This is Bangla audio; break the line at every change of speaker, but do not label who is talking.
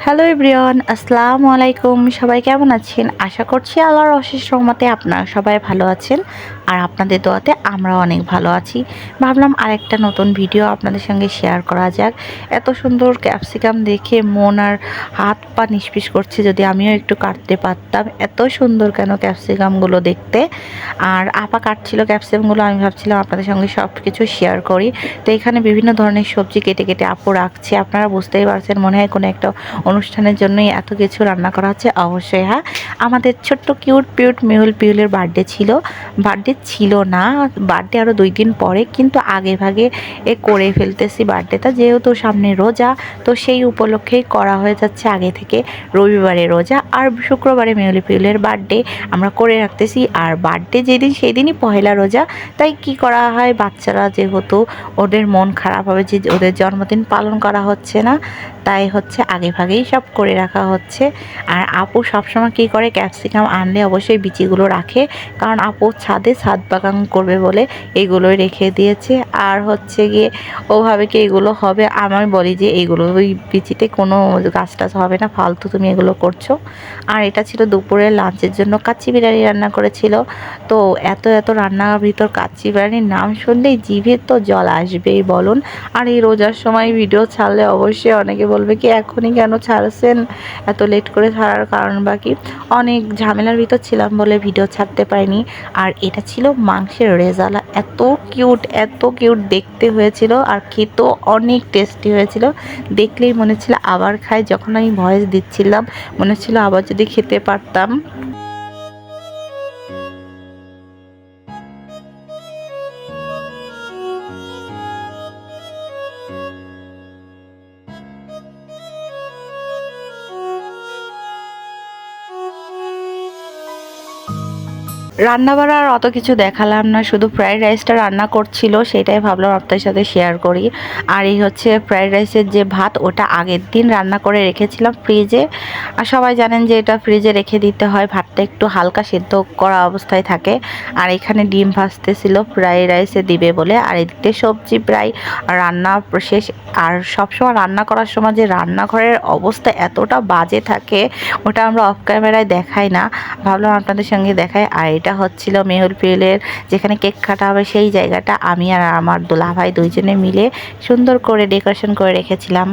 হ্যালো এভরিওয়ান, আসসালামু আলাইকুম। সবাই কেমন আছেন? আশা করছি আল্লাহর অশেষ রহমতে আপনারা সবাই ভালো আছেন, আর আপনাদের দোয়াতে আমরাও অনেক ভালো আছি। ভাবলাম আরেকটা নতুন ভিডিও আপনাদের সঙ্গে শেয়ার করা যাক। এত সুন্দর ক্যাপসিকাম দেখে মন আর হাত পা নিষ্পিস করছে, যদি আমিও একটু কাটতে পারতাম। এত সুন্দর কেন ক্যাপসিকামগুলো দেখতে। আর আপা কাটছিল ক্যাপসিকামগুলো, আমি ভাবছিলাম আপনাদের সঙ্গে সব কিছু শেয়ার করি। তো এখানে বিভিন্ন ধরনের সবজি কেটে কেটে আপু রাখছে। আপনারা বুঝতেই পারছেন, মনে হয় কোনো একটা অনুষ্ঠানের জন্যই এত কিছু রান্না করা হচ্ছে। অবশ্যই হ্যাঁ, আমাদের ছোট্ট কিউট পিউট মেহুল পিউলের বার্থডে ছিল। বার্থডে ছিল না, বার্থডে আরও 2 দিন পরে, কিন্তু আগে ভাগে করে ফেলতেছি বার্থডেটা, যেহেতু সামনে রোজা, তো সেই উপলক্ষেই করা হয়ে যাচ্ছে আগে থেকে। রবিবারে রোজা আর শুক্রবারে মেহুল পিউলের বার্থডে আমরা করে রাখতেছি। আর বার্থডে যেদিন সেদিনই পহেলা রোজা, তাই কি করা হয়, বাচ্চারা যেহেতু ওদের মন খারাপ হবে যে ওদের জন্মদিন পালন করা হচ্ছে না, তাই হচ্ছে আগে ভাগেই সব করে রাখা হচ্ছে। আর আপু সবসময় কী করে, ক্যাপসিকাম আনলে অবশ্যই বিচিগুলো রাখে, কারণ আপু ছাদে ছাদ বাগান করবে বলে এগুলোই রেখে দিয়েছে। আর হচ্ছে গিয়ে ওভাবে কি এগুলো হবে, আমি বলি যে এগুলো ওই বিচিতে কোনো গাছ টাছ হবে না, ফালতু তুমি এগুলো করছো। আর এটা ছিল দুপুরের লাঞ্চের জন্য কাচ্চি বিরিয়ানি রান্না করেছিল। তো এত এত রান্নার ভিতর কাচ্চি বিরিয়ানির নাম শুনলেই জিভে তো জল আসবেই বলুন। আর এই রোজার সময় ভিডিও ছাড়লে অবশ্যই অনেকে বলবে কি এখনই কেন ছাড়ছেন, এত লেট করে ছাড়ার কারণ বাকি অনেক ঝামেলার ভিতর ছিলাম বলে ভিডিও ছাড়তে পারিনি। আর এটা ছিল মাংসের রেজালা, এত কিউট দেখতে হয়েছিল, আর খেতেও অনেক টেস্টি হয়েছিল। দেখলেই মনে ছিল আবার খাই। যখন আমি ভয়েস দিচ্ছিলাম মনে হচ্ছিল আবার যদি খেতে পারতাম। রান্নাবাড়া আর অত কিছু দেখালাম না, শুধু ফ্রাইড রাইসটা রান্না করছিল, সেটাই ভাবলাম আপনাদের সাথে শেয়ার করি। আর এই হচ্ছে ফ্রাইড রাইসের যে ভাত, ওটা আগের দিন রান্না করে রেখেছিলাম ফ্রিজে। আর সবাই জানেন যে এটা ফ্রিজে রেখে দিতে হয়, ভাতটা একটু হালকা সিদ্ধ করা অবস্থায় থাকে। আর এখানে ডিম ভাজতেছিল ফ্রাইড রাইসে দিবে বলে, আর এদিকে সবজি প্রায় রান্না শেষ। আর সবসময় রান্না করার সময় যে রান্নাঘরের অবস্থা এতটা বাজে থাকে, ওটা আমরা অফ ক্যামেরায় দেখাই না, ভাবলাম আপনাদের সঙ্গে দেখাই। আর এটা হচ্ছিল মেহুল পিউলের যেখানে কেক কাটা হবে সেই জায়গাটা, আমি আর আমার দুলাভাই দুইজনে মিলে সুন্দর করে ডেকোরেশন করে রেখেছিলাম।